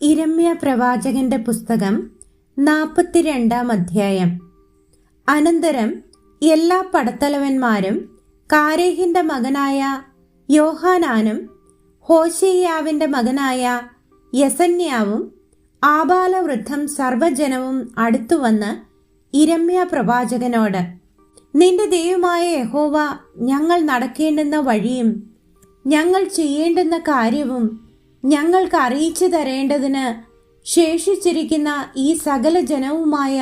ഇരമ്യ പ്രവാചകന്റെ പുസ്തകം 42-ാം അധ്യായം. അനന്തരം എല്ലാ പടത്തലവന്മാരും കാരേഹിന്റെ മകനായ യോഹാനാനും ഹോശയ്യാവിന്റെ മകനായ യസന്യാവും ആബാലവൃദ്ധം സർവ്വജനവും അടുത്തുവന്ന് ഇരമ്യ പ്രവാചകനോട്, നിന്റെ ദൈവമായ യഹോവ ഞങ്ങൾ നടക്കേണ്ടുന്ന വഴിയും ഞങ്ങൾ ചെയ്യേണ്ടുന്ന കാര്യവും ഞങ്ങൾക്ക് അറിയിച്ചു തരേണ്ടതിന് ശേഷിച്ചിരിക്കുന്ന ഈ സകല ജനവുമായ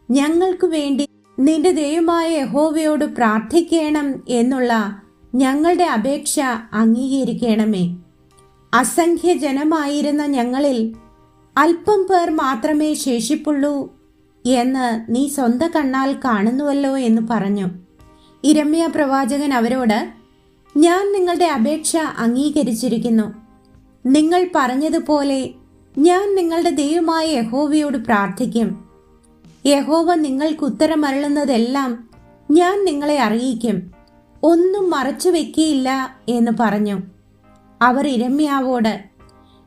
ഞങ്ങൾക്ക് വേണ്ടി നിന്റെ ദൈവമായ യഹോവയോട് പ്രാർത്ഥിക്കണം എന്നുള്ള ഞങ്ങളുടെ അപേക്ഷ അംഗീകരിക്കണമേ. അസംഖ്യ ജനമായിരുന്ന ഞങ്ങളിൽ അല്പം പേർ മാത്രമേ ശേഷിപ്പുള്ളൂ എന്ന് നീ സ്വന്തം കണ്ണാൽ കാണുന്നുവല്ലോ എന്ന് പറഞ്ഞു. ഇരമ്യ പ്രവാചകൻ അവരോട്, ഞാൻ നിങ്ങളുടെ അപേക്ഷ അംഗീകരിച്ചിരിക്കുന്നു. നിങ്ങൾ പറഞ്ഞതുപോലെ ഞാൻ നിങ്ങളുടെ ദൈവമായ യഹോവയോട് പ്രാർത്ഥിക്കും. യഹോവ നിങ്ങൾക്ക് ഉത്തരമരുളുന്നതെല്ലാം ഞാൻ നിങ്ങളെ അറിയിക്കും, ഒന്നും മറച്ചു വെക്കുകയില്ല എന്ന് പറഞ്ഞു. അവർ ഇരമ്യാവോട്,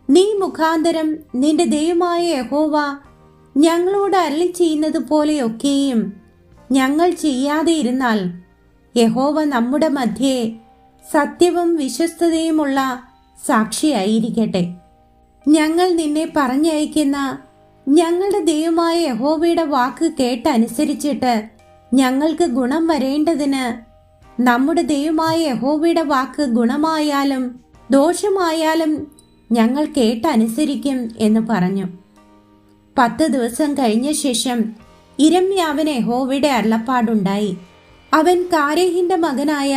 നീ മുഖാന്തരം നിന്റെ ദൈവമായ യഹോവ ഞങ്ങളോട് അരുളി ചെയ്യുന്നത് പോലെയൊക്കെയും ഞങ്ങൾ ചെയ്യാതെ ഇരുന്നാൽ യഹോവ നമ്മുടെ മധ്യേ സത്യവും വിശ്വസ്തതയുമുള്ള സാക്ഷിയായിരിക്കട്ടെ. ഞങ്ങൾ നിന്നെ പറഞ്ഞയക്കുന്ന ഞങ്ങളുടെ ദൈവമായ യഹോവയുടെ വാക്ക് കേട്ടനുസരിച്ചിട്ട് ഞങ്ങൾക്ക് ഗുണം വരേണ്ടതിന് നമ്മുടെ ദൈവമായ യഹോവയുടെ വാക്ക് ഗുണമായാലും ദോഷമായാലും ഞങ്ങൾ കേട്ടനുസരിക്കും എന്ന് പറഞ്ഞു. 10 ദിവസം കഴിഞ്ഞ ശേഷം ഇരമ്യാവിന് യഹോവയുടെ അരുളപ്പാടുണ്ടായി. അവൻ കാരേഹിന്റെ മകനായ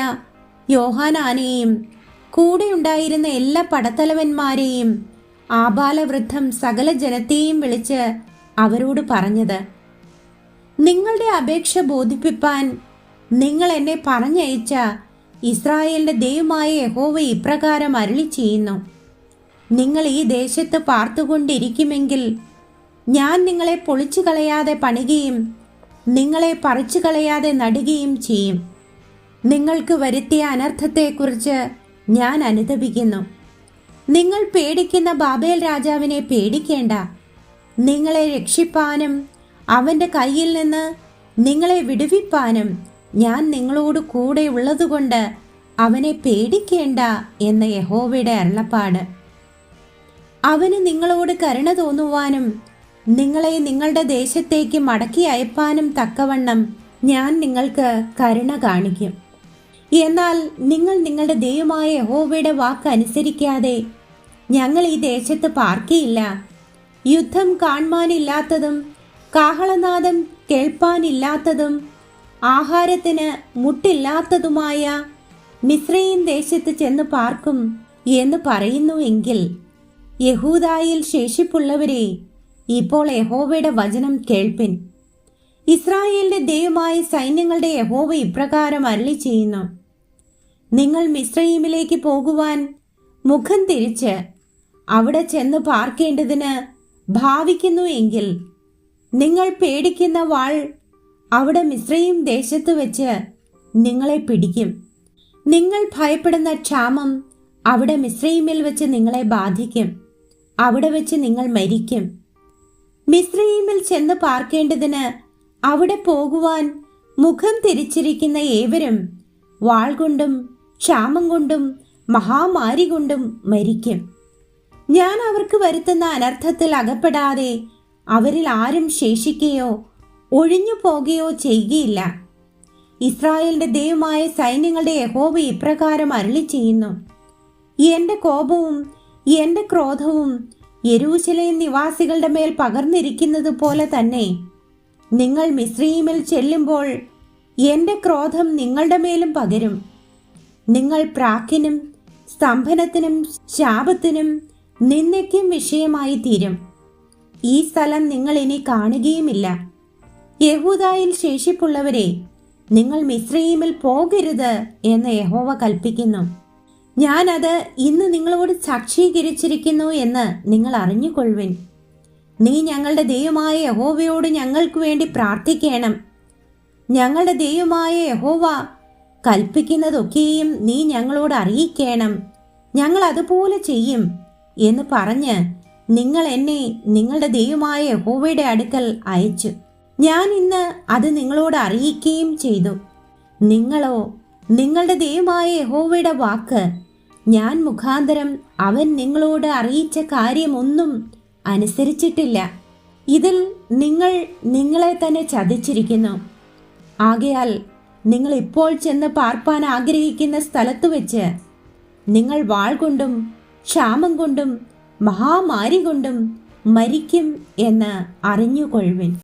യോഹാനാനെയും കൂടെ ഉണ്ടായിരുന്ന എല്ലാ പടത്തലവന്മാരെയും ആബാലവൃദ്ധം സകല ജനത്തെയും വിളിച്ച് അവരോട് പറഞ്ഞത്, നിങ്ങളുടെ അപേക്ഷ ബോധിപ്പിപ്പാൻ നിങ്ങൾ എന്നെ പറഞ്ഞയച്ച ഇസ്രായേലിന്റെ ദൈവമായ യഹോവ ഇപ്രകാരം അരുളി ചെയ്യുന്നു, നിങ്ങൾ ഈ ദേശത്ത് പാർത്തുകൊണ്ടിരിക്കുമെങ്കിൽ ഞാൻ നിങ്ങളെ പൊളിച്ചു കളയാതെ പണിയുകയും നിങ്ങളെ പറിച്ചു കളയാതെ നടുകയും ചെയ്യും. നിങ്ങൾക്ക് വരുത്തിയ അനർത്ഥത്തെക്കുറിച്ച് ഞാൻ അനുതപിക്കുന്നു. നിങ്ങൾ പേടിക്കുന്ന ബാബേൽ രാജാവിനെ പേടിക്കേണ്ട. നിങ്ങളെ രക്ഷിപ്പാനും അവന്റെ കയ്യിൽ നിന്ന് നിങ്ങളെ വിടുവിപ്പാനും ഞാൻ നിങ്ങളോട് കൂടെ ഉള്ളതുകൊണ്ട് അവനെ പേടിക്കേണ്ട എന്ന യഹോവയുടെ അരുളപ്പാട്. അവന് നിങ്ങളോട് കരുണ തോന്നുവാനും നിങ്ങളെ നിങ്ങളുടെ ദേശത്തേക്ക് മടക്കി അയപ്പാനും തക്കവണ്ണം ഞാൻ നിങ്ങൾക്ക് കരുണ കാണിക്കും. എന്നാൽ നിങ്ങൾ നിങ്ങളുടെ ദൈവമായ യഹോവയുടെ വാക്ക് അനുസരിക്കാതെ ഞങ്ങൾ ഈ ദേശത്ത് പാർക്കയില്ല. യുദ്ധം കാണുവാനില്ലാത്തതും കാഹളനാദം കേൾപ്പാനില്ലാത്തതും ആഹാരത്തിന് മുട്ടില്ലാത്തതുമായ മിസ്രയീം ദേശത്ത് ചെന്ന് പാർക്കും എന്ന് പറയുന്നു എങ്കിൽ, യഹൂദായിൽ ശേഷിപ്പുള്ളവരെ ഇപ്പോൾ യഹോവയുടെ വചനം കേൾപ്പിൻ. ഇസ്രായേലിന്റെ ദൈവമായ സൈന്യങ്ങളുടെ യഹോവ ഇപ്രകാരം അരുളി ചെയ്യുന്നു, നിങ്ങൾ മിസ്രയീമിലേക്ക് പോകുവാൻ മുഖം തിരിച്ച് അവിടെ ചെന്ന് പാർക്കേണ്ടതിന് ഭാവിക്കുന്നു എങ്കിൽ, നിങ്ങൾ പേടിക്കുന്ന വാൾ അവിടെ മിസ്രയീം ദേശത്ത് വെച്ച് നിങ്ങളെ പിടിക്കും. നിങ്ങൾ ഭയപ്പെടുന്ന ക്ഷാമം അവിടെ മിസ്രയീമിൽ വെച്ച് നിങ്ങളെ ബാധിക്കും. അവിടെ വെച്ച് നിങ്ങൾ മരിക്കും. മിസ്രയീമിൽ ചെന്ന് പാർക്കേണ്ടതിന് അവിടെ പോകുവാൻ മുഖം തിരിച്ചിരിക്കുന്ന ഏവരും വാൾ കൊണ്ടും ക്ഷാമം കൊണ്ടും മഹാമാരി കൊണ്ടും മരിക്കും. ഞാൻ അവർക്ക് വരുത്തുന്ന അനർത്ഥത്തിൽ അകപ്പെടാതെ അവരിൽ ആരും ശേഷിക്കുകയോ ഒഴിഞ്ഞു പോകുകയോ ചെയ്യുകയില്ല. ഇസ്രായേലിന്റെ ദൈവമായ സൈന്യങ്ങളുടെ യഹോവ ഇപ്രകാരം അരുളി ചെയ്യുന്നു, എന്റെ കോപവും എന്റെ ക്രോധവും യെരൂശലേം നിവാസികളുടെ മേൽ പകർന്നിരിക്കുന്നത് പോലെ തന്നെ നിങ്ങൾ മിസ്രയീമിൽ ചെല്ലുമ്പോൾ എന്റെ ക്രോധം നിങ്ങളുടെ മേലും പകരും. നിങ്ങൾ പ്രാക്കിനും സ്തംഭനത്തിനും ശാപത്തിനും നിന്ദയ്ക്കും വിഷയമായി തീരും. ഈ സ്ഥലം നിങ്ങൾ ഇനി കാണുകയുമില്ല. യഹൂദായിൽ ശേഷിപ്പുള്ളവരെ, നിങ്ങൾ മിസ്രയീമിൽ പോകരുത് എന്ന് യഹോവ കൽപ്പിക്കുന്നു. ഞാനത് ഇന്ന് നിങ്ങളോട് സാക്ഷീകരിച്ചിരിക്കുന്നു എന്ന് നിങ്ങൾ അറിഞ്ഞുകൊള്ളുവിൻ. നീ ഞങ്ങളുടെ ദൈവമായ യഹോവയോട് ഞങ്ങൾക്ക് വേണ്ടി പ്രാർത്ഥിക്കണം. ഞങ്ങളുടെ ദൈവമായ യഹോവ കൽപ്പിക്കുന്നതൊക്കെയും നീ ഞങ്ങളോട് അറിയിക്കണം, ഞങ്ങൾ അതുപോലെ ചെയ്യും എന്ന് പറഞ്ഞ് നിങ്ങൾ എന്നെ നിങ്ങളുടെ ദൈവമായ യഹോവയുടെ അടുക്കൽ അയച്ചു. ഞാൻ ഇന്ന് അത് നിങ്ങളോട് അറിയിക്കുകയും ചെയ്തു. നിങ്ങളോ നിങ്ങളുടെ ദൈവമായ യഹോവയുടെ വാക്ക് ഞാൻ മുഖാന്തരം അവൻ നിങ്ങളോട് അറിയിച്ച കാര്യമൊന്നും അനുസരിച്ചിട്ടില്ല. ഇതിൽ നിങ്ങൾ നിങ്ങളെ തന്നെ ചതിച്ചിരിക്കുന്നു. ആകയാൽ നിങ്ങൾ ഇപ്പോൾ ചെന്ന് പാർപ്പാൻ ആഗ്രഹിക്കുന്ന സ്ഥലത്ത് വെച്ച് നിങ്ങൾ വാൾ കൊണ്ടും ക്ഷാമം കൊണ്ടും മഹാമാരി കൊണ്ടും മരിക്കും എന്ന് അറിഞ്ഞുകൊള്ളുവിൻ.